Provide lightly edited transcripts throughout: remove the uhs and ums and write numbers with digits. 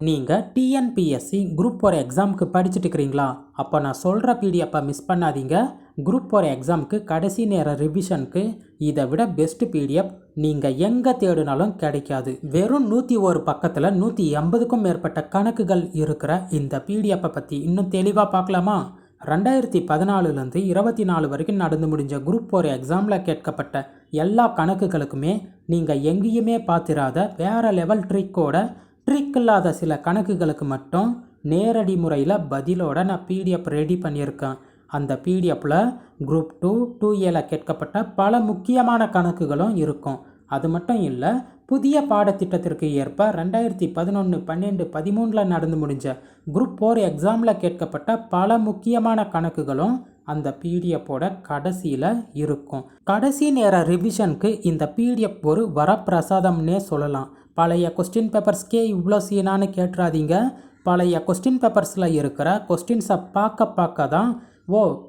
நீங்கள் TNPSC group 4 எக்ஸாமுக்கு படிச்சுட்டு இருக்கிறீங்களா? அப்போ நான் சொல்கிற பிடிஎஃப்பை மிஸ் பண்ணாதீங்க. குரூப் 4 எக்ஸாமுக்கு கடைசி நேர ரிவிஷனுக்கு இதை விட பெஸ்ட் பிடிஎஃப் நீங்கள் எங்கே தேடினாலும் கிடைக்காது. வெறும் 101 பக்கத்தில் 180க்கும் மேற்பட்ட கணக்குகள் இருக்கிற இந்த பிடிஎஃப்பை பற்றி இன்னும் தெளிவாக பார்க்கலாமா? 2014லேருந்து 24 வரைக்கும் நடந்து முடிஞ்ச குரூப் 4 எக்ஸாமில் கேட்கப்பட்ட எல்லா கணக்குகளுக்குமே நீங்கள் எங்கேயுமே பார்த்திராத வேறு லெவல் ட்ரிக் இல்லாத சில கணக்குகளுக்கு மட்டும் நேரடி முறையில் பதிலோட நான் பிடிஎஃப் ரெடி பண்ணியிருக்கேன். அந்த பிடிஎஃப்பில் குரூப் 2, 2Aல கேட்கப்பட்ட பல முக்கியமான கணக்குகளும் இருக்கும். அது மட்டும் இல்லை, புதிய பாடத்திட்டத்திற்கு ஏற்ப 2011, 12, 13 நடந்து முடிஞ்ச குரூப் 4 எக்ஸாமில் கேட்கப்பட்ட பல முக்கியமான கணக்குகளும் அந்த பிடிஎஃப்போட கடைசியில் இருக்கும். கடைசி நேர ரிவிஷனுக்கு இந்த பிடிஎஃப் ஒரு வரப்பிரசாதம்னே சொல்லலாம். பழைய கொஸ்டின் பேப்பர்ஸ்க்கே இவ்வளோ சீனான்னு கேட்டுறாதீங்க. பழைய கொஸ்டின் பேப்பர்ஸில் இருக்கிற கொஸ்டின்ஸை பார்க்க தான்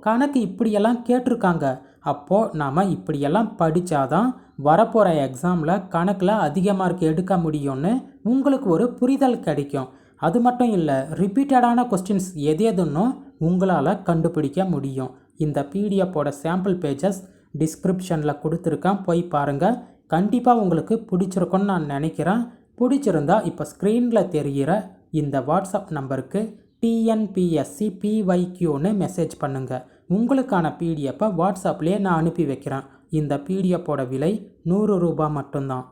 கணக்கு இப்படியெல்லாம் கேட்டிருக்காங்க, அப்போது நாம் இப்படியெல்லாம் படித்தாதான் வரப்போகிற எக்ஸாமில் கணக்கில் அதிக மார்க் எடுக்க முடியும்னு உங்களுக்கு ஒரு புரிதல் கிடைக்கும். அது மட்டும் இல்லை, ரிப்பீட்டடான கொஸ்டின்ஸ் எதுன்னு உங்களால் கண்டுபிடிக்க முடியும். இந்த பிடிஎஃப்போட சாம்பிள் பேஜஸ் டிஸ்கிரிப்ஷனில் கொடுத்துருக்கேன், போய் பாருங்கள். கண்டிப்பாக உங்களுக்கு பிடிச்சிருக்குன்னு நான் நினைக்கிறேன். பிடிச்சிருந்தா இப்போ ஸ்க்ரீனில் தெரிகிற இந்த வாட்ஸ்அப் நம்பருக்கு டிஎன்பிஎஸ்சி PYQன்னு மெசேஜ் பண்ணுங்கள். உங்களுக்கான பிடிஎஃப்பை வாட்ஸ்அப்லேயே நான் அனுப்பி வைக்கிறேன். இந்த பிடிஎஃப்போட விலை 100 ரூபாய் மட்டும்தான்.